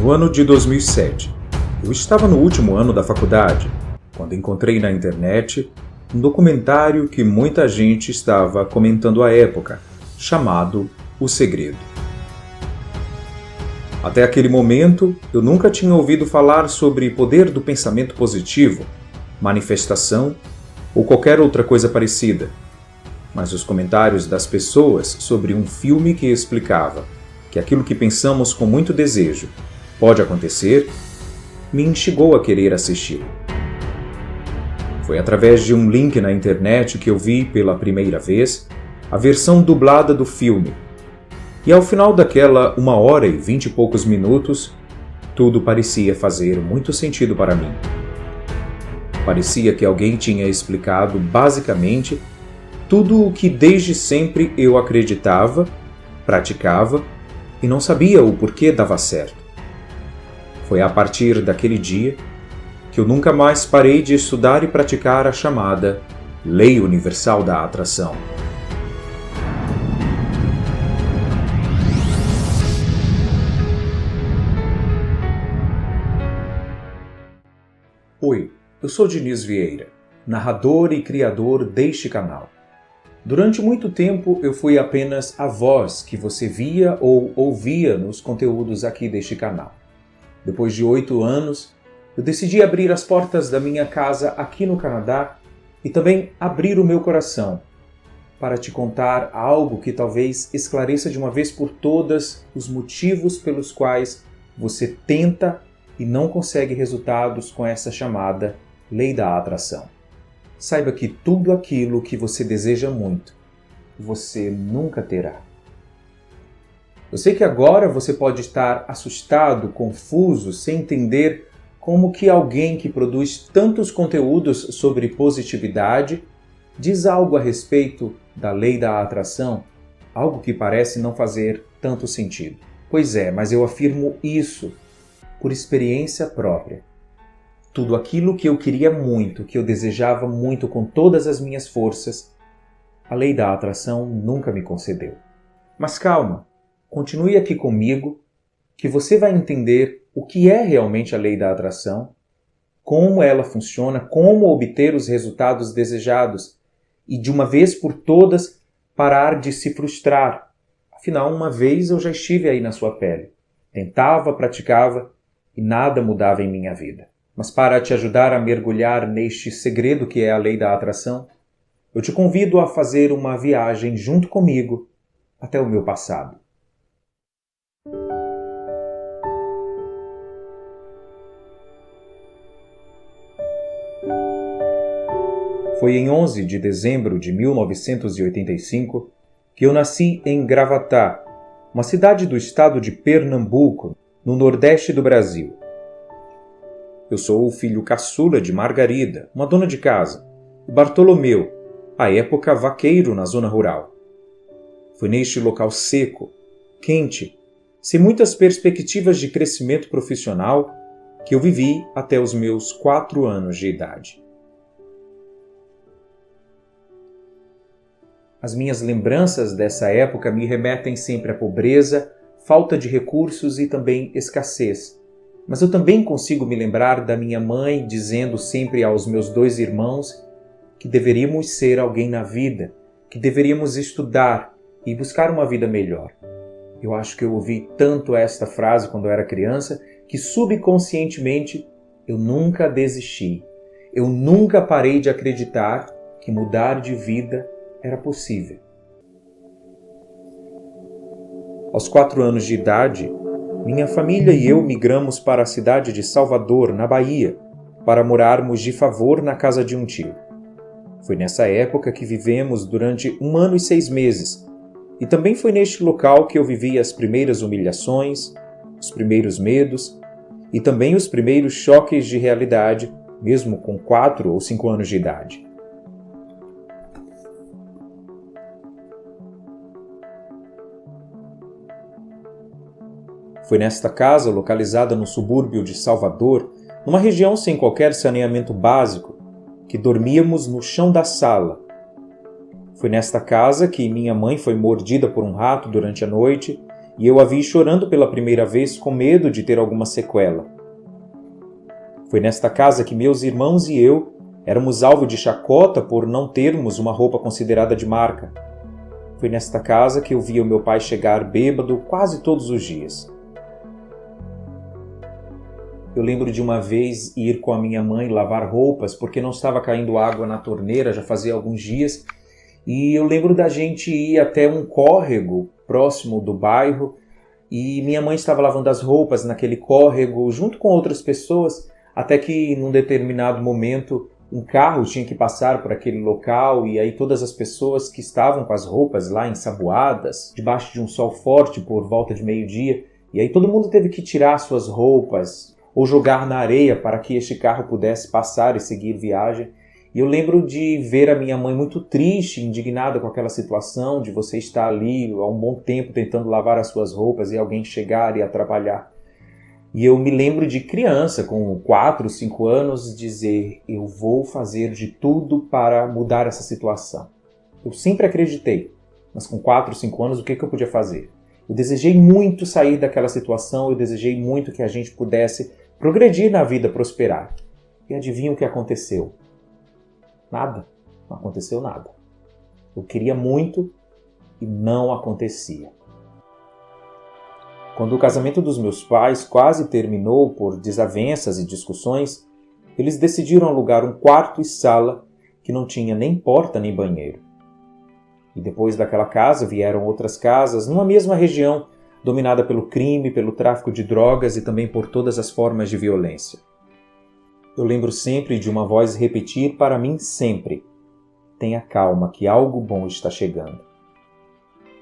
no ano de 2007. Eu estava no último ano da faculdade, quando encontrei na internet um documentário que muita gente estava comentando à época, chamado O Segredo. Até aquele momento, eu nunca tinha ouvido falar sobre poder do pensamento positivo, manifestação ou qualquer outra coisa parecida. Mas os comentários das pessoas sobre um filme que explicava que aquilo que pensamos com muito desejo pode acontecer, me instigou a querer assisti-lo. Foi através de um link na internet que eu vi pela primeira vez a versão dublada do filme. E ao final daquela 1h e 20 e poucos minutos, tudo parecia fazer muito sentido para mim. Parecia que alguém tinha explicado basicamente tudo o que desde sempre eu acreditava, praticava e não sabia o porquê dava certo. Foi a partir daquele dia que eu nunca mais parei de estudar e praticar a chamada Lei Universal da Atração. Oi, eu sou Diniz Vieira, narrador e criador deste canal. Durante muito tempo eu fui apenas a voz que você via ou ouvia nos conteúdos aqui deste canal. Depois de 8 anos, eu decidi abrir as portas da minha casa aqui no Canadá e também abrir o meu coração para te contar algo que talvez esclareça de uma vez por todas os motivos pelos quais você tenta e não consegue resultados com essa chamada Lei da Atração. Saiba que tudo aquilo que você deseja muito, você nunca terá. Eu sei que agora você pode estar assustado, confuso, sem entender como que alguém que produz tantos conteúdos sobre positividade diz algo a respeito da Lei da Atração, algo que parece não fazer tanto sentido. Pois é, mas eu afirmo isso por experiência própria. Tudo aquilo que eu queria muito, que eu desejava muito com todas as minhas forças, a Lei da Atração nunca me concedeu. Mas calma, continue aqui comigo, que você vai entender o que é realmente a Lei da Atração, como ela funciona, como obter os resultados desejados e, de uma vez por todas, parar de se frustrar. Afinal, uma vez eu já estive aí na sua pele. Tentava, praticava e nada mudava em minha vida. Mas para te ajudar a mergulhar neste segredo que é a Lei da Atração, eu te convido a fazer uma viagem junto comigo até o meu passado. Foi em 11 de dezembro de 1985 que eu nasci em Gravatá, uma cidade do estado de Pernambuco, no nordeste do Brasil. Eu sou o filho caçula de Margarida, uma dona de casa, e Bartolomeu, à época vaqueiro na zona rural. Foi neste local seco, quente, sem muitas perspectivas de crescimento profissional, que eu vivi até os meus 4 anos de idade. As minhas lembranças dessa época me remetem sempre à pobreza, falta de recursos e também escassez. Mas eu também consigo me lembrar da minha mãe dizendo sempre aos meus 2 irmãos que deveríamos ser alguém na vida, que deveríamos estudar e buscar uma vida melhor. Eu acho que eu ouvi tanto esta frase quando eu era criança que subconscientemente eu nunca desisti. Eu nunca parei de acreditar que mudar de vida era possível. Aos 4 anos de idade, minha família e eu migramos para a cidade de Salvador, na Bahia, para morarmos de favor na casa de um tio. Foi nessa época que vivemos durante 1 ano e 6 meses, e também foi neste local que eu vivi as primeiras humilhações, os primeiros medos e também os primeiros choques de realidade, mesmo com 4 ou 5 anos de idade. Foi nesta casa, localizada no subúrbio de Salvador, numa região sem qualquer saneamento básico, que dormíamos no chão da sala. Foi nesta casa que minha mãe foi mordida por um rato durante a noite e eu a vi chorando pela primeira vez com medo de ter alguma sequela. Foi nesta casa que meus irmãos e eu éramos alvo de chacota por não termos uma roupa considerada de marca. Foi nesta casa que eu via o meu pai chegar bêbado quase todos os dias. Eu lembro de uma vez ir com a minha mãe lavar roupas porque não estava caindo água na torneira, já fazia alguns dias. E eu lembro da gente ir até um córrego próximo do bairro e minha mãe estava lavando as roupas naquele córrego junto com outras pessoas, até que num determinado momento um carro tinha que passar por aquele local e aí todas as pessoas que estavam com as roupas lá ensaboadas, debaixo de um sol forte por volta de meio-dia, e aí todo mundo teve que tirar suas roupas ou jogar na areia para que este carro pudesse passar e seguir viagem. E eu lembro de ver a minha mãe muito triste, indignada com aquela situação, de você estar ali há um bom tempo tentando lavar as suas roupas e alguém chegar e atrapalhar. E eu me lembro de criança, com 4, 5 anos, dizer: eu vou fazer de tudo para mudar essa situação. Eu sempre acreditei, mas com 4, 5 anos, o que eu podia fazer? Eu desejei muito sair daquela situação, eu desejei muito que a gente pudesse progredir na vida, prosperar. E adivinha o que aconteceu? Nada. Não aconteceu nada. Eu queria muito e não acontecia. Quando o casamento dos meus pais quase terminou por desavenças e discussões, eles decidiram alugar um quarto e sala que não tinha nem porta nem banheiro. E depois daquela casa vieram outras casas numa mesma região, dominada pelo crime, pelo tráfico de drogas e também por todas as formas de violência. Eu lembro sempre de uma voz repetir para mim sempre: tenha calma, que algo bom está chegando.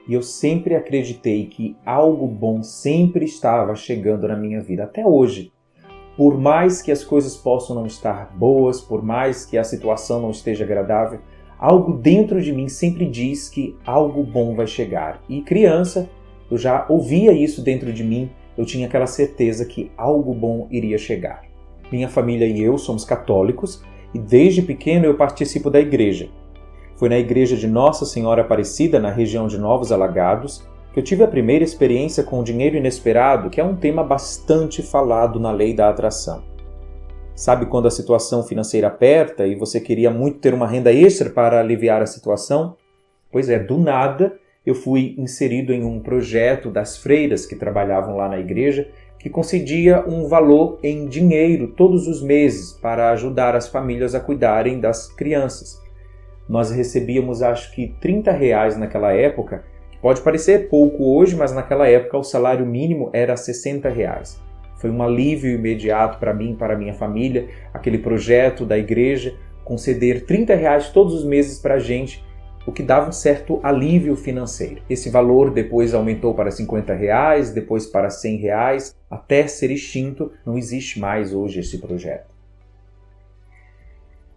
E eu sempre acreditei que algo bom sempre estava chegando na minha vida, até hoje. Por mais que as coisas possam não estar boas, por mais que a situação não esteja agradável, algo dentro de mim sempre diz que algo bom vai chegar. E criança, eu já ouvia isso dentro de mim, eu tinha aquela certeza que algo bom iria chegar. Minha família e eu somos católicos e desde pequeno eu participo da igreja. Foi na igreja de Nossa Senhora Aparecida, na região de Novos Alagados, que eu tive a primeira experiência com o dinheiro inesperado, que é um tema bastante falado na lei da atração. Sabe quando a situação financeira aperta e você queria muito ter uma renda extra para aliviar a situação? Pois é, do nada eu fui inserido em um projeto das freiras que trabalhavam lá na igreja, que concedia um valor em dinheiro todos os meses para ajudar as famílias a cuidarem das crianças. Nós recebíamos acho que R$30 naquela época, que pode parecer pouco hoje, mas naquela época o salário mínimo era R$60. Foi um alívio imediato para mim e para a minha família, aquele projeto da igreja, conceder R$30 todos os meses para a gente, o que dava um certo alívio financeiro. Esse valor depois aumentou para R$50, depois para R$100, até ser extinto, não existe mais hoje esse projeto.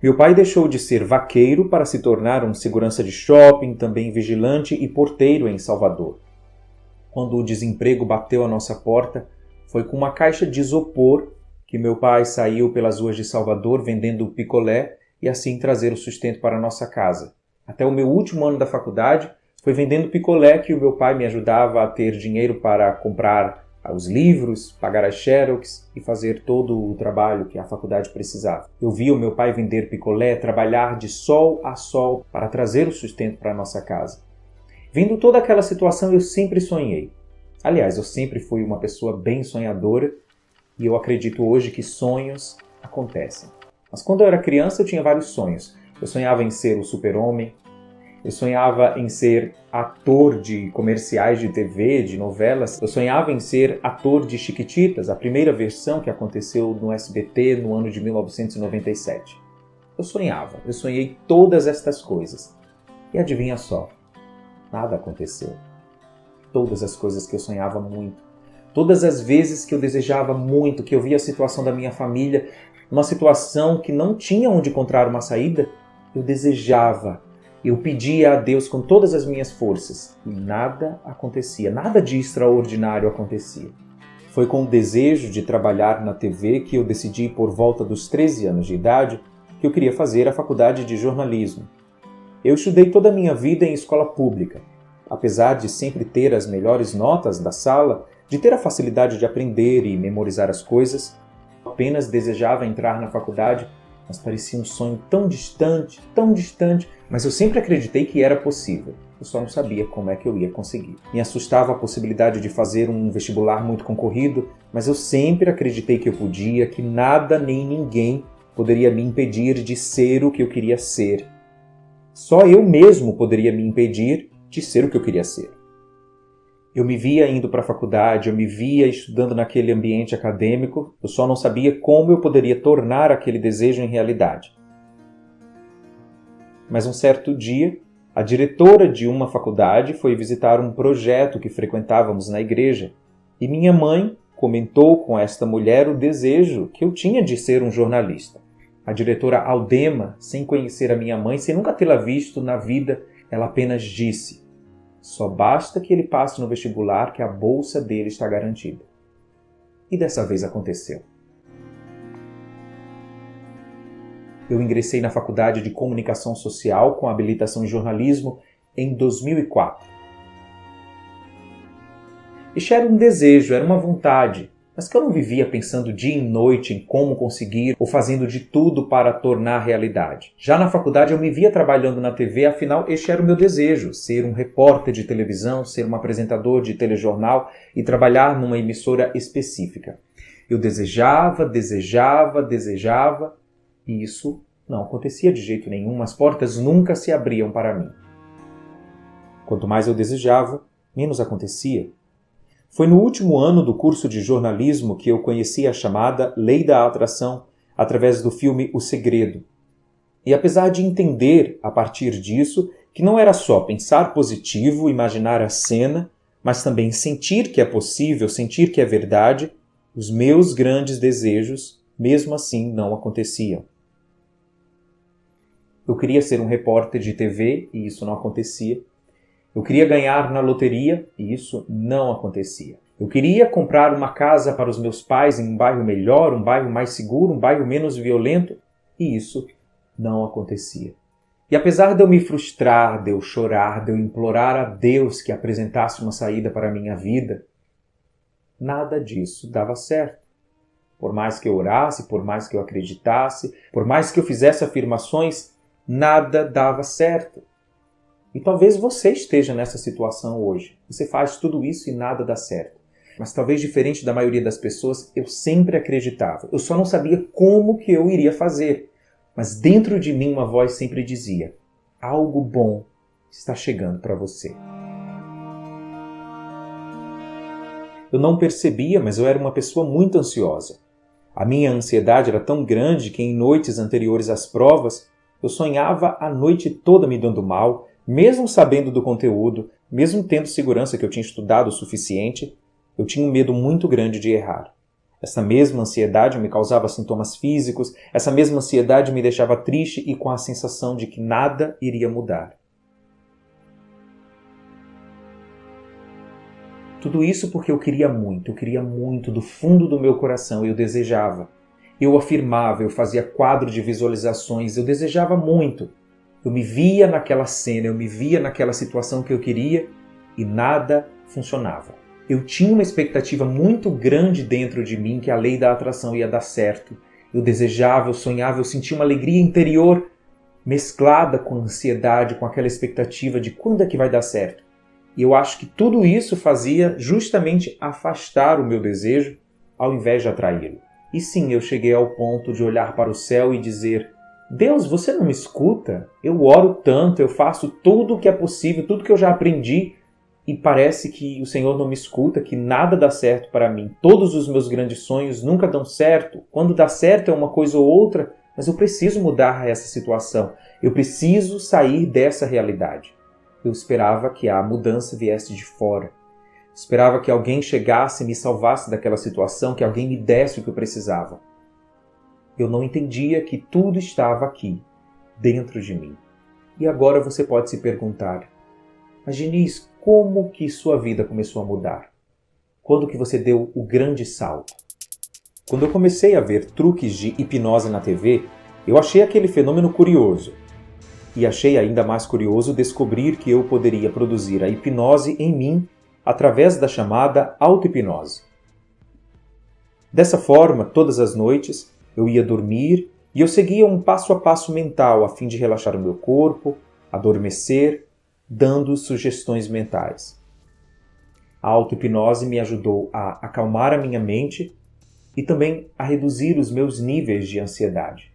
Meu pai deixou de ser vaqueiro para se tornar um segurança de shopping, também vigilante e porteiro em Salvador. Quando o desemprego bateu à nossa porta, foi com uma caixa de isopor que meu pai saiu pelas ruas de Salvador vendendo picolé e assim trazer o sustento para a nossa casa. Até o meu último ano da faculdade, foi vendendo picolé que o meu pai me ajudava a ter dinheiro para comprar os livros, pagar as xerox e fazer todo o trabalho que a faculdade precisava. Eu via o meu pai vender picolé, trabalhar de sol a sol para trazer o sustento para a nossa casa. Vendo toda aquela situação, eu sempre sonhei. Aliás, eu sempre fui uma pessoa bem sonhadora e eu acredito hoje que sonhos acontecem. Mas quando eu era criança, eu tinha vários sonhos. Eu sonhava em ser o super-homem, eu sonhava em ser ator de comerciais de TV, de novelas. Eu sonhava em ser ator de Chiquititas, a primeira versão que aconteceu no SBT no ano de 1997. Eu sonhei todas estas coisas. E adivinha só, nada aconteceu. Todas as coisas que eu sonhava muito, todas as vezes que eu desejava muito, que eu via a situação da minha família, uma situação que não tinha onde encontrar uma saída, eu desejava. Eu pedia a Deus com todas as minhas forças e nada acontecia, nada de extraordinário acontecia. Foi com o desejo de trabalhar na TV que eu decidi, por volta dos 13 anos de idade, que eu queria fazer a faculdade de jornalismo. Eu estudei toda a minha vida em escola pública. apesar de sempre ter as melhores notas da sala, de ter a facilidade de aprender e memorizar as coisas, apenas desejava entrar na faculdade, mas parecia um sonho tão distante, mas eu sempre acreditei que era possível. Eu só não sabia como é que eu ia conseguir. Me assustava a possibilidade de fazer um vestibular muito concorrido, mas eu sempre acreditei que eu podia, que nada nem ninguém poderia me impedir de ser o que eu queria ser. Só eu mesmo poderia me impedir de ser o que eu queria ser. Eu me via indo para a faculdade, eu me via estudando naquele ambiente acadêmico, eu só não sabia como eu poderia tornar aquele desejo em realidade. Mas um certo dia, a diretora de uma faculdade foi visitar um projeto que frequentávamos na igreja e minha mãe comentou com esta mulher o desejo que eu tinha de ser um jornalista. A diretora Aldema, sem conhecer a minha mãe, sem nunca tê-la visto na vida, ela apenas disse: só basta que ele passe no vestibular que a bolsa dele está garantida. E dessa vez aconteceu. Eu ingressei na Faculdade de Comunicação Social com habilitação em jornalismo em 2004. Este era um desejo, era uma vontade, mas que eu não vivia pensando dia e noite em como conseguir ou fazendo de tudo para tornar realidade. Já na faculdade eu me via trabalhando na TV, afinal este era o meu desejo, ser um repórter de televisão, ser um apresentador de telejornal e trabalhar numa emissora específica. Eu desejava e isso não acontecia de jeito nenhum, as portas nunca se abriam para mim. Quanto mais eu desejava, menos acontecia. Foi no último ano do curso de jornalismo que eu conheci a chamada Lei da Atração através do filme O Segredo. E apesar de entender, a partir disso, que não era só pensar positivo, imaginar a cena, mas também sentir que é possível, sentir que é verdade, os meus grandes desejos, mesmo assim, não aconteciam. Eu queria ser um repórter de TV e isso não acontecia. Eu queria ganhar na loteria e isso não acontecia. Eu queria comprar uma casa para os meus pais em um bairro melhor, um bairro mais seguro, um bairro menos violento e isso não acontecia. E apesar de eu me frustrar, de eu chorar, de eu implorar a Deus que apresentasse uma saída para a minha vida, nada disso dava certo. Por mais que eu orasse, por mais que eu acreditasse, por mais que eu fizesse afirmações, nada dava certo. E talvez você esteja nessa situação hoje. Você faz tudo isso e nada dá certo. Mas talvez diferente da maioria das pessoas, eu sempre acreditava. Eu só não sabia como que eu iria fazer. Mas dentro de mim uma voz sempre dizia: algo bom está chegando para você. Eu não percebia, mas eu era uma pessoa muito ansiosa. A minha ansiedade era tão grande que em noites anteriores às provas, eu sonhava a noite toda me dando mal, mesmo sabendo do conteúdo, mesmo tendo segurança que eu tinha estudado o suficiente, eu tinha um medo muito grande de errar. Essa mesma ansiedade me causava sintomas físicos, essa mesma ansiedade me deixava triste e com a sensação de que nada iria mudar. Tudo isso porque eu queria muito do fundo do meu coração, eu desejava. Eu afirmava, eu fazia quadro de visualizações, eu desejava muito. Eu me via naquela cena, eu me via naquela situação que eu queria e nada funcionava. Eu tinha uma expectativa muito grande dentro de mim que a lei da atração ia dar certo. Eu desejava, eu sonhava, eu sentia uma alegria interior mesclada com ansiedade, com aquela expectativa de quando é que vai dar certo. E eu acho que tudo isso fazia justamente afastar o meu desejo ao invés de atraí-lo. E sim, eu cheguei ao ponto de olhar para o céu e dizer: Deus, você não me escuta? Eu oro tanto, eu faço tudo o que é possível, tudo que eu já aprendi, e parece que o Senhor não me escuta, que nada dá certo para mim. Todos os meus grandes sonhos nunca dão certo. Quando dá certo é uma coisa ou outra, mas eu preciso mudar essa situação. Eu preciso sair dessa realidade. Eu esperava que a mudança viesse de fora. Esperava que alguém chegasse e me salvasse daquela situação, que alguém me desse o que eu precisava. Eu não entendia que tudo estava aqui, dentro de mim. E agora você pode se perguntar: mas Diniz, como que sua vida começou a mudar? Quando que você deu o grande salto? Quando eu comecei a ver truques de hipnose na TV, eu achei aquele fenômeno curioso. E achei ainda mais curioso descobrir que eu poderia produzir a hipnose em mim através da chamada auto-hipnose. Dessa forma, todas as noites, eu ia dormir e eu seguia um passo a passo mental a fim de relaxar o meu corpo, adormecer, dando sugestões mentais. A auto-hipnose me ajudou a acalmar a minha mente e também a reduzir os meus níveis de ansiedade.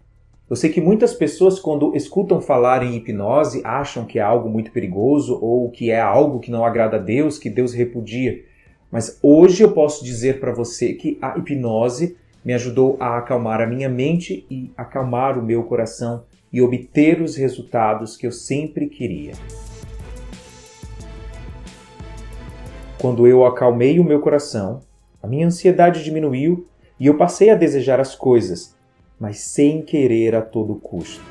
Eu sei que muitas pessoas, quando escutam falar em hipnose, acham que é algo muito perigoso ou que é algo que não agrada a Deus, que Deus repudia. Mas hoje eu posso dizer para você que a hipnose me ajudou a acalmar a minha mente e acalmar o meu coração e obter os resultados que eu sempre queria. Quando eu acalmei o meu coração, a minha ansiedade diminuiu e eu passei a desejar as coisas, mas sem querer a todo custo.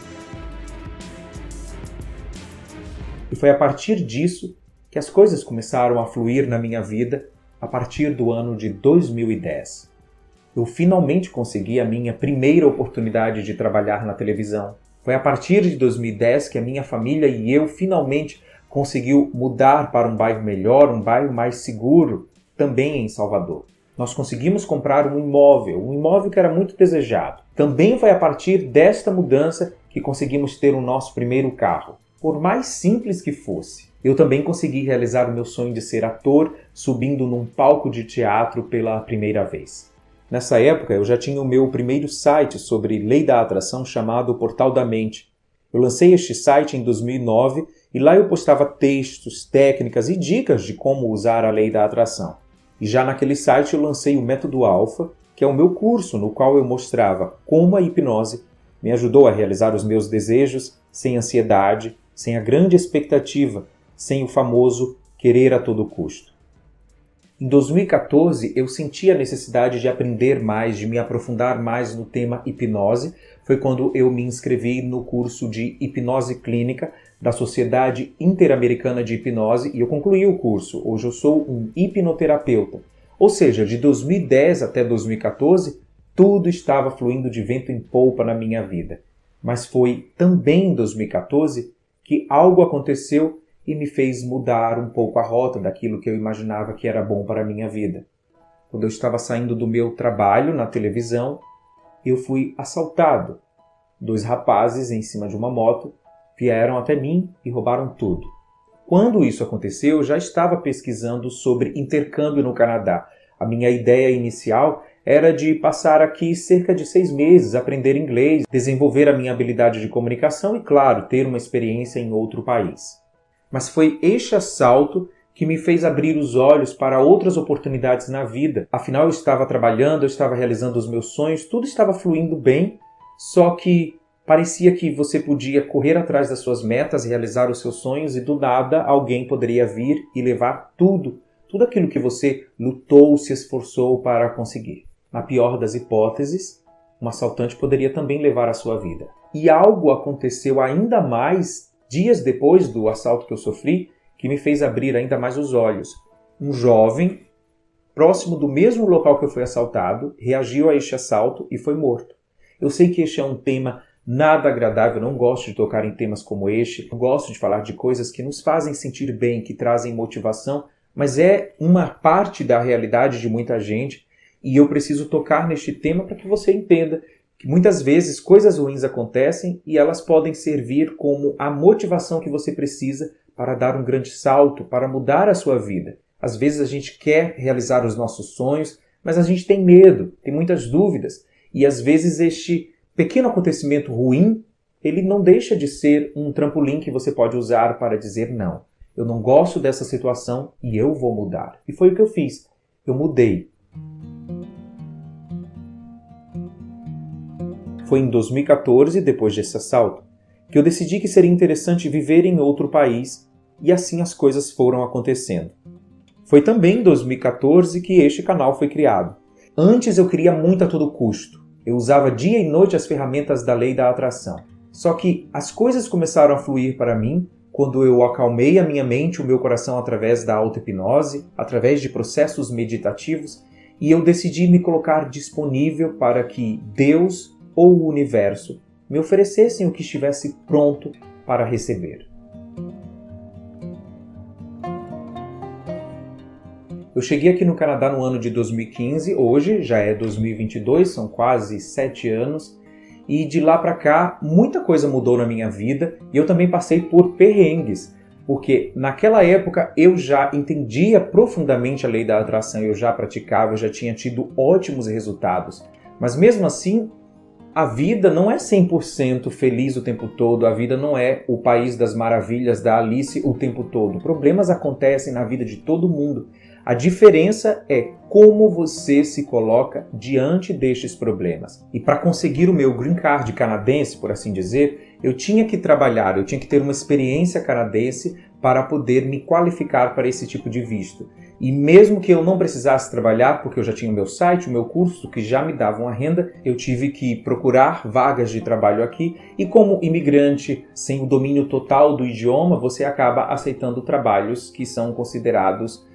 E foi a partir disso que as coisas começaram a fluir na minha vida a partir do ano de 2010. Eu finalmente consegui a minha primeira oportunidade de trabalhar na televisão. Foi a partir de 2010 que a minha família e eu finalmente conseguiu mudar para um bairro melhor, um bairro mais seguro, também em Salvador. Nós conseguimos comprar um imóvel que era muito desejado. Também foi a partir desta mudança que conseguimos ter o nosso primeiro carro. Por mais simples que fosse, eu também consegui realizar o meu sonho de ser ator subindo num palco de teatro pela primeira vez. Nessa época, eu já tinha o meu primeiro site sobre lei da atração chamado Portal da Mente. Eu lancei este site em 2009 e lá eu postava textos, técnicas e dicas de como usar a lei da atração. E já naquele site eu lancei o Método Alpha, que é o meu curso no qual eu mostrava como a hipnose me ajudou a realizar os meus desejos sem ansiedade, sem a grande expectativa, sem o famoso querer a todo custo. Em 2014, eu senti a necessidade de aprender mais, de me aprofundar mais no tema hipnose. Foi quando eu me inscrevi no curso de Hipnose Clínica da Sociedade Interamericana de Hipnose e eu concluí o curso. Hoje eu sou um hipnoterapeuta. Ou seja, de 2010 até 2014, tudo estava fluindo de vento em polpa na minha vida. Mas foi também em 2014 que algo aconteceu e me fez mudar um pouco a rota daquilo que eu imaginava que era bom para a minha vida. Quando eu estava saindo do meu trabalho na televisão, eu fui assaltado. 2 rapazes em cima de uma moto vieram até mim e roubaram tudo. Quando isso aconteceu, eu já estava pesquisando sobre intercâmbio no Canadá. A minha ideia inicial era de passar aqui cerca de 6 meses, aprender inglês, desenvolver a minha habilidade de comunicação e, claro, ter uma experiência em outro país. Mas foi este assalto que me fez abrir os olhos para outras oportunidades na vida. Afinal, eu estava trabalhando, eu estava realizando os meus sonhos, tudo estava fluindo bem, só que parecia que você podia correr atrás das suas metas, realizar os seus sonhos e do nada alguém poderia vir e levar tudo aquilo que você lutou, se esforçou para conseguir. Na pior das hipóteses, um assaltante poderia também levar a sua vida. E algo aconteceu ainda mais dias depois do assalto que eu sofri, que me fez abrir ainda mais os olhos. Um jovem, próximo do mesmo local que eu fui assaltado, reagiu a este assalto e foi morto. Eu sei que este é um tema nada agradável, eu não gosto de tocar em temas como este, eu gosto de falar de coisas que nos fazem sentir bem, que trazem motivação, mas é uma parte da realidade de muita gente e eu preciso tocar neste tema para que você entenda que muitas vezes coisas ruins acontecem e elas podem servir como a motivação que você precisa para dar um grande salto, para mudar a sua vida. Às vezes a gente quer realizar os nossos sonhos, mas a gente tem medo, tem muitas dúvidas. E às vezes este pequeno acontecimento ruim, ele não deixa de ser um trampolim que você pode usar para dizer não. Eu não gosto dessa situação e eu vou mudar. E foi o que eu fiz. Eu mudei. Foi em 2014, depois desse assalto, que eu decidi que seria interessante viver em outro país e assim as coisas foram acontecendo. Foi também em 2014 que este canal foi criado. Antes eu queria muito a todo custo. Eu usava dia e noite as ferramentas da lei da atração. Só que as coisas começaram a fluir para mim quando eu acalmei a minha mente e o meu coração através da auto-hipnose, através de processos meditativos, e eu decidi me colocar disponível para que Deus ou o universo me oferecessem o que estivesse pronto para receber. Eu cheguei aqui no Canadá no ano de 2015, hoje já é 2022, são quase 7 anos, e de lá para cá muita coisa mudou na minha vida e eu também passei por perrengues, porque naquela época eu já entendia profundamente a lei da atração, eu já praticava, eu já tinha tido ótimos resultados, mas mesmo assim a vida não é 100% feliz o tempo todo, a vida não é o país das maravilhas da Alice o tempo todo. Problemas acontecem na vida de todo mundo. A diferença é como você se coloca diante destes problemas. E para conseguir o meu green card canadense, por assim dizer, eu tinha que trabalhar, eu tinha que ter uma experiência canadense para poder me qualificar para esse tipo de visto. E mesmo que eu não precisasse trabalhar, porque eu já tinha o meu site, o meu curso, que já me davam a renda, eu tive que procurar vagas de trabalho aqui. E como imigrante, sem o domínio total do idioma, você acaba aceitando trabalhos que são considerados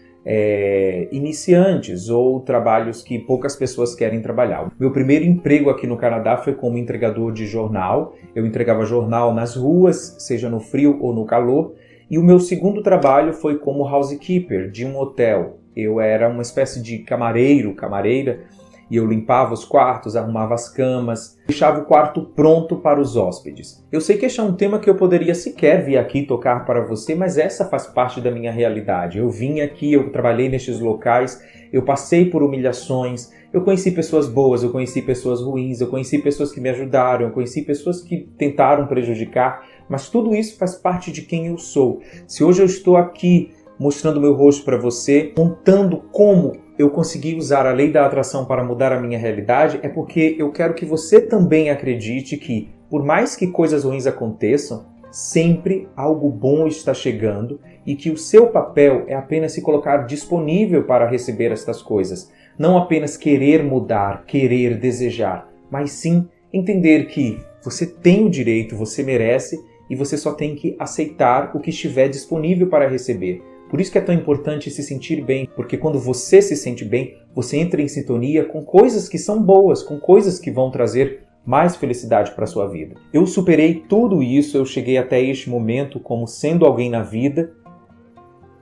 iniciantes ou trabalhos que poucas pessoas querem trabalhar. Meu primeiro emprego aqui no Canadá foi como entregador de jornal. Eu entregava jornal nas ruas, seja no frio ou no calor. E o meu segundo trabalho foi como housekeeper de um hotel. Eu era uma espécie de camareira, e eu limpava os quartos, arrumava as camas, deixava o quarto pronto para os hóspedes. Eu sei que este é um tema que eu poderia sequer vir aqui tocar para você, mas essa faz parte da minha realidade. Eu vim aqui, eu trabalhei nestes locais, eu passei por humilhações, eu conheci pessoas boas, eu conheci pessoas ruins, eu conheci pessoas que me ajudaram, eu conheci pessoas que tentaram prejudicar, mas tudo isso faz parte de quem eu sou. Se hoje eu estou aqui mostrando meu rosto para você, contando como eu consegui usar a lei da atração para mudar a minha realidade, é porque eu quero que você também acredite que, por mais que coisas ruins aconteçam, sempre algo bom está chegando e que o seu papel é apenas se colocar disponível para receber estas coisas. Não apenas querer mudar, querer, desejar, mas sim entender que você tem o direito, você merece e você só tem que aceitar o que estiver disponível para receber. Por isso que é tão importante se sentir bem, porque quando você se sente bem, você entra em sintonia com coisas que são boas, com coisas que vão trazer mais felicidade para a sua vida. Eu superei tudo isso, eu cheguei até este momento como sendo alguém na vida,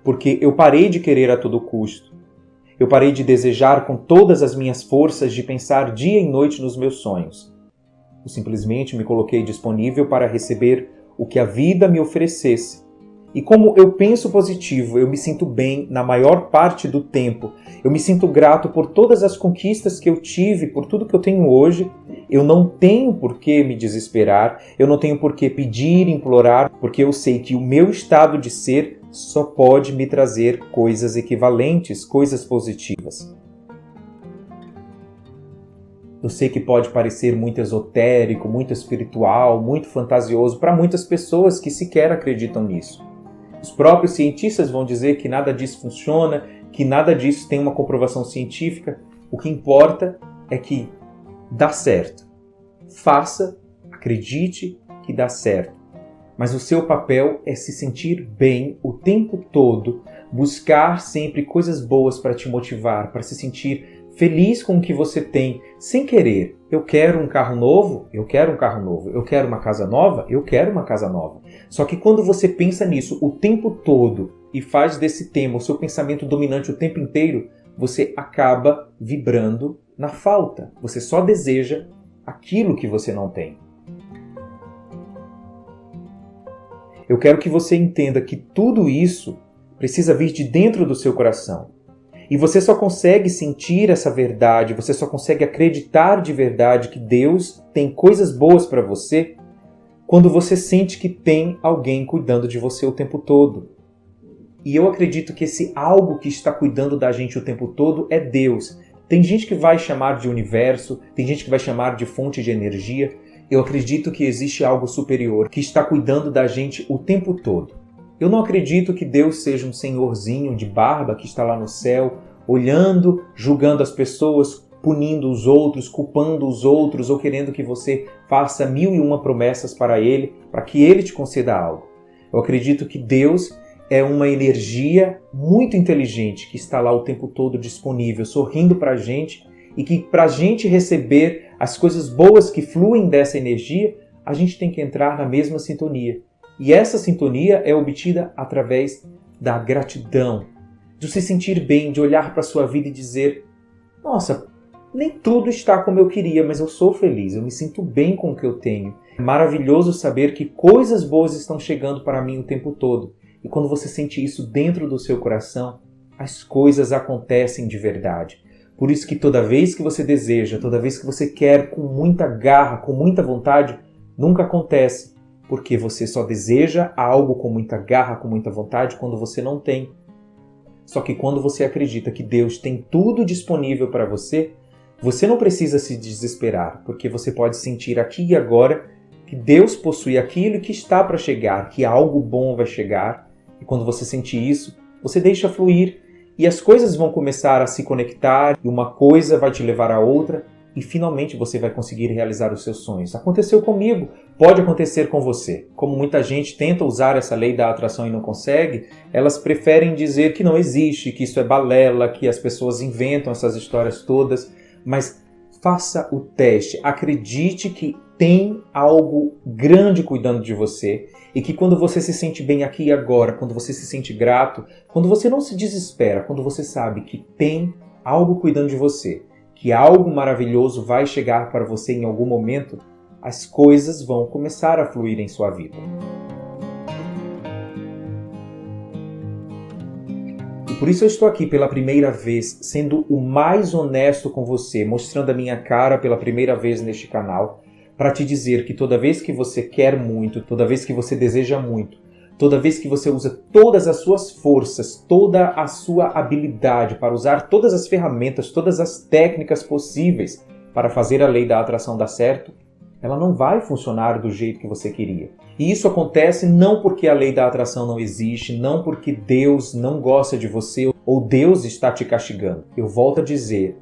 porque eu parei de querer a todo custo. Eu parei de desejar com todas as minhas forças de pensar dia e noite nos meus sonhos. Eu simplesmente me coloquei disponível para receber o que a vida me oferecesse. E como eu penso positivo, eu me sinto bem na maior parte do tempo. Eu me sinto grato por todas as conquistas que eu tive, por tudo que eu tenho hoje. Eu não tenho por que me desesperar, eu não tenho por que pedir, implorar, porque eu sei que o meu estado de ser só pode me trazer coisas equivalentes, coisas positivas. Eu sei que pode parecer muito esotérico, muito espiritual, muito fantasioso para muitas pessoas que sequer acreditam nisso. Os próprios cientistas vão dizer que nada disso funciona, que nada disso tem uma comprovação científica. O que importa é que dá certo. Faça, acredite que dá certo. Mas o seu papel é se sentir bem o tempo todo, buscar sempre coisas boas para te motivar, para se sentir feliz com o que você tem, sem querer. Eu quero um carro novo? Eu quero um carro novo. Eu quero uma casa nova? Eu quero uma casa nova. Só que quando você pensa nisso o tempo todo e faz desse tema o seu pensamento dominante o tempo inteiro, você acaba vibrando na falta. Você só deseja aquilo que você não tem. Eu quero que você entenda que tudo isso precisa vir de dentro do seu coração. E você só consegue sentir essa verdade, você só consegue acreditar de verdade que Deus tem coisas boas para você quando você sente que tem alguém cuidando de você o tempo todo. E eu acredito que esse algo que está cuidando da gente o tempo todo é Deus. Tem gente que vai chamar de universo, tem gente que vai chamar de fonte de energia. Eu acredito que existe algo superior que está cuidando da gente o tempo todo. Eu não acredito que Deus seja um senhorzinho de barba que está lá no céu, olhando, julgando as pessoas, punindo os outros, culpando os outros ou querendo que você faça 1001 promessas para Ele, para que Ele te conceda algo. Eu acredito que Deus é uma energia muito inteligente que está lá o tempo todo disponível, sorrindo para a gente e que para a gente receber as coisas boas que fluem dessa energia, a gente tem que entrar na mesma sintonia. E essa sintonia é obtida através da gratidão, de se sentir bem, de olhar para a sua vida e dizer: nossa, nem tudo está como eu queria, mas eu sou feliz, eu me sinto bem com o que eu tenho. É maravilhoso saber que coisas boas estão chegando para mim o tempo todo. E quando você sente isso dentro do seu coração, as coisas acontecem de verdade. Por isso que toda vez que você deseja, toda vez que você quer com muita garra, com muita vontade, nunca acontece. Porque você só deseja algo com muita garra, com muita vontade, quando você não tem. Só que quando você acredita que Deus tem tudo disponível para você, você não precisa se desesperar, porque você pode sentir aqui e agora que Deus possui aquilo que está para chegar, que algo bom vai chegar. E quando você sentir isso, você deixa fluir e as coisas vão começar a se conectar e uma coisa vai te levar a outra e finalmente você vai conseguir realizar os seus sonhos. Aconteceu comigo, pode acontecer com você. Como muita gente tenta usar essa lei da atração e não consegue, elas preferem dizer que não existe, que isso é balela, que as pessoas inventam essas histórias todas. Mas faça o teste, acredite que tem algo grande cuidando de você e que quando você se sente bem aqui e agora, quando você se sente grato, quando você não se desespera, quando você sabe que tem algo cuidando de você, que algo maravilhoso vai chegar para você em algum momento, as coisas vão começar a fluir em sua vida. E por isso eu estou aqui pela primeira vez, sendo o mais honesto com você, mostrando a minha cara pela primeira vez neste canal, para te dizer que toda vez que você quer muito, toda vez que você deseja muito, toda vez que você usa todas as suas forças, toda a sua habilidade para usar todas as ferramentas, todas as técnicas possíveis para fazer a lei da atração dar certo, ela não vai funcionar do jeito que você queria. E isso acontece não porque a lei da atração não existe, não porque Deus não gosta de você ou Deus está te castigando. Eu volto a dizer,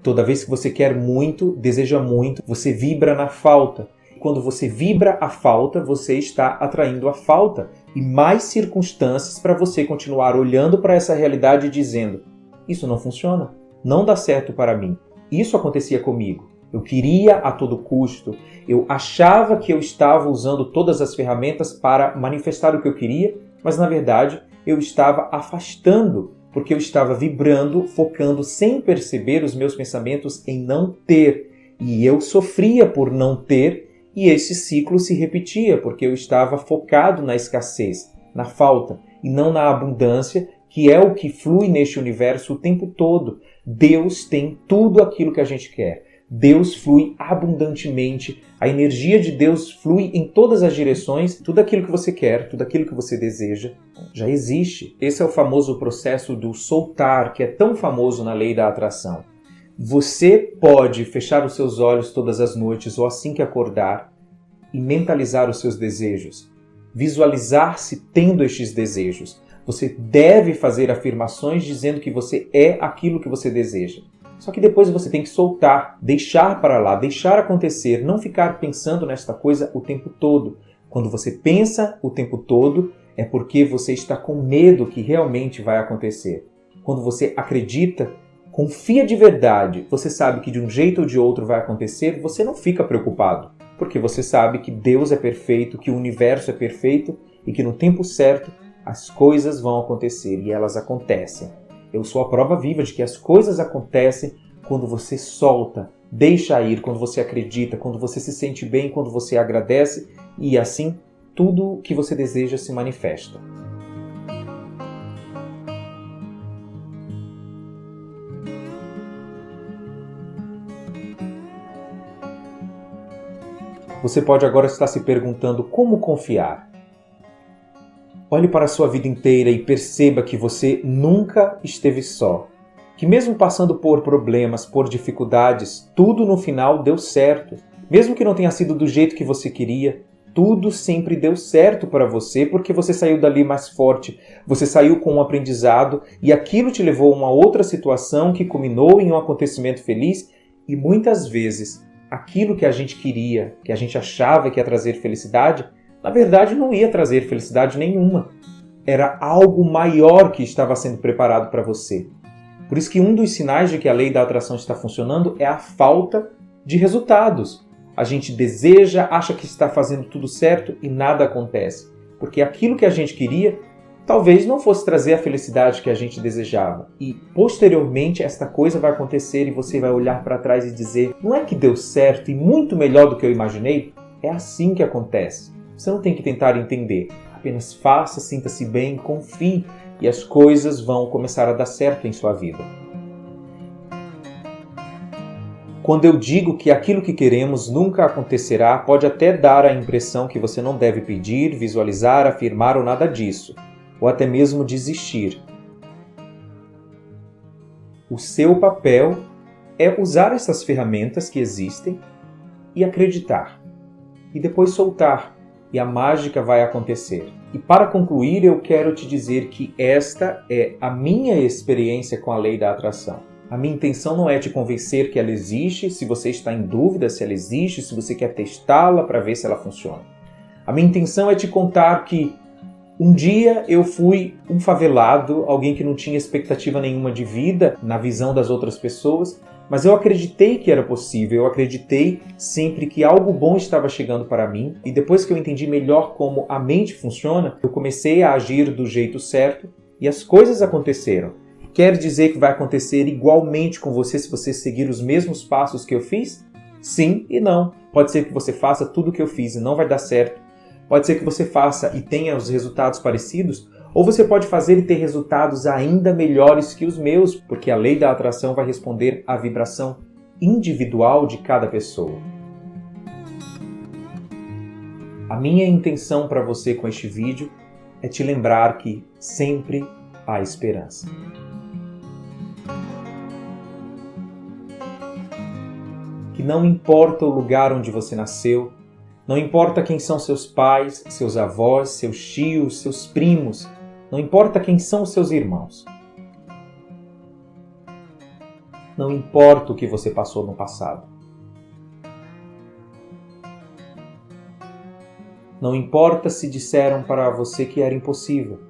toda vez que você quer muito, deseja muito, você vibra na falta. Quando você vibra a falta, você está atraindo a falta e mais circunstâncias para você continuar olhando para essa realidade e dizendo: isso não funciona, não dá certo para mim. Isso acontecia comigo. Eu queria a todo custo, eu achava que eu estava usando todas as ferramentas para manifestar o que eu queria, mas na verdade eu estava afastando, porque eu estava vibrando, focando sem perceber os meus pensamentos em não ter. E eu sofria por não ter, e esse ciclo se repetia, porque eu estava focado na escassez, na falta, e não na abundância, que é o que flui neste universo o tempo todo. Deus tem tudo aquilo que a gente quer. Deus flui abundantemente, a energia de Deus flui em todas as direções, tudo aquilo que você quer, tudo aquilo que você deseja, já existe. Esse é o famoso processo do soltar, que é tão famoso na lei da atração. Você pode fechar os seus olhos todas as noites ou assim que acordar e mentalizar os seus desejos, visualizar-se tendo estes desejos. Você deve fazer afirmações dizendo que você é aquilo que você deseja. Só que depois você tem que soltar, deixar para lá, deixar acontecer, não ficar pensando nesta coisa o tempo todo. Quando você pensa o tempo todo, é porque você está com medo que realmente vai acontecer. Quando você acredita, confia de verdade, você sabe que de um jeito ou de outro vai acontecer, você não fica preocupado. Porque você sabe que Deus é perfeito, que o universo é perfeito e que no tempo certo as coisas vão acontecer e elas acontecem. Eu sou a prova viva de que as coisas acontecem quando você solta, deixa ir, quando você acredita, quando você se sente bem, quando você agradece e assim tudo que você deseja se manifesta. Você pode agora estar se perguntando como confiar. Olhe para a sua vida inteira e perceba que você nunca esteve só. Que mesmo passando por problemas, por dificuldades, tudo no final deu certo. Mesmo que não tenha sido do jeito que você queria, tudo sempre deu certo para você porque você saiu dali mais forte. Você saiu com um aprendizado e aquilo te levou a uma outra situação que culminou em um acontecimento feliz e muitas vezes aquilo que a gente queria, que a gente achava que ia trazer felicidade, na verdade não ia trazer felicidade nenhuma. Era algo maior que estava sendo preparado para você. Por isso que um dos sinais de que a lei da atração está funcionando é a falta de resultados. A gente deseja, acha que está fazendo tudo certo e nada acontece. porque aquilo que a gente queria talvez não fosse trazer a felicidade que a gente desejava. E posteriormente esta coisa vai acontecer e você vai olhar para trás e dizer: não é que deu certo e muito melhor do que eu imaginei? É assim que acontece. Você não tem que tentar entender. Apenas faça, sinta-se bem, confie e as coisas vão começar a dar certo em sua vida. Quando eu digo que aquilo que queremos nunca acontecerá, pode até dar a impressão que você não deve pedir, visualizar, afirmar ou nada disso, ou até mesmo desistir. O seu papel é usar essas ferramentas que existem e acreditar, e depois soltar, e a mágica vai acontecer. E para concluir, eu quero te dizer que esta é a minha experiência com a lei da atração. A minha intenção não é te convencer que ela existe, se você está em dúvida se ela existe, se você quer testá-la para ver se ela funciona. A minha intenção é te contar que um dia eu fui um favelado, alguém que não tinha expectativa nenhuma de vida na visão das outras pessoas, mas eu acreditei que era possível, eu acreditei sempre que algo bom estava chegando para mim, e depois que eu entendi melhor como a mente funciona, eu comecei a agir do jeito certo e as coisas aconteceram. Quer dizer que vai acontecer igualmente com você se você seguir os mesmos passos que eu fiz? Sim e não. Pode ser que você faça tudo o que eu fiz e não vai dar certo. Pode ser que você faça e tenha os resultados parecidos, ou você pode fazer e ter resultados ainda melhores que os meus, porque a lei da atração vai responder à vibração individual de cada pessoa. A minha intenção para você com este vídeo é te lembrar que sempre há esperança. Que não importa o lugar onde você nasceu, não importa quem são seus pais, seus avós, seus tios, seus primos, não importa quem são os seus irmãos. Não importa o que você passou no passado. Não importa se disseram para você que era impossível.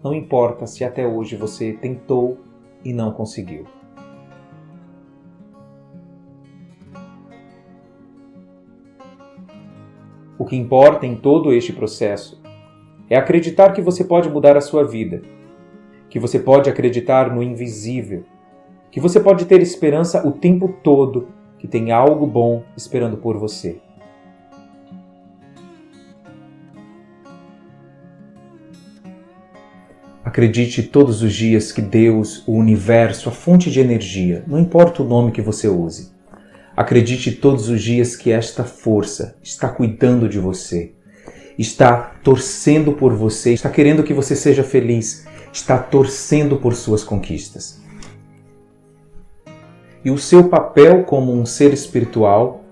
Não importa se até hoje você tentou e não conseguiu. O que importa em todo este processo é acreditar que você pode mudar a sua vida, que você pode acreditar no invisível, que você pode ter esperança o tempo todo, que tem algo bom esperando por você. Acredite todos os dias que Deus, o universo, a fonte de energia, não importa o nome que você use, acredite todos os dias que esta força está cuidando de você, está torcendo por você, está querendo que você seja feliz, está torcendo por suas conquistas. E o seu papel como um ser espiritual,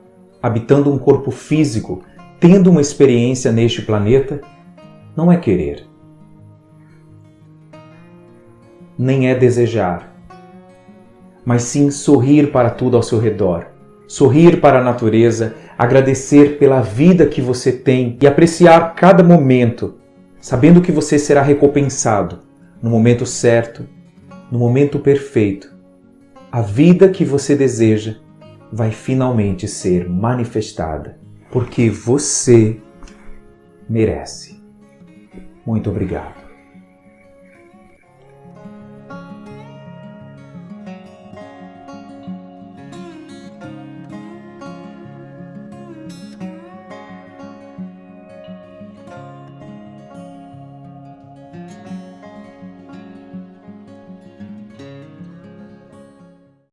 habitando um corpo físico, tendo uma experiência neste planeta, não é querer, nem é desejar, mas sim sorrir para tudo ao seu redor. Sorrir para a natureza, agradecer pela vida que você tem e apreciar cada momento, sabendo que você será recompensado no momento certo, no momento perfeito. A vida que você deseja vai finalmente ser manifestada, porque você merece. Muito obrigado.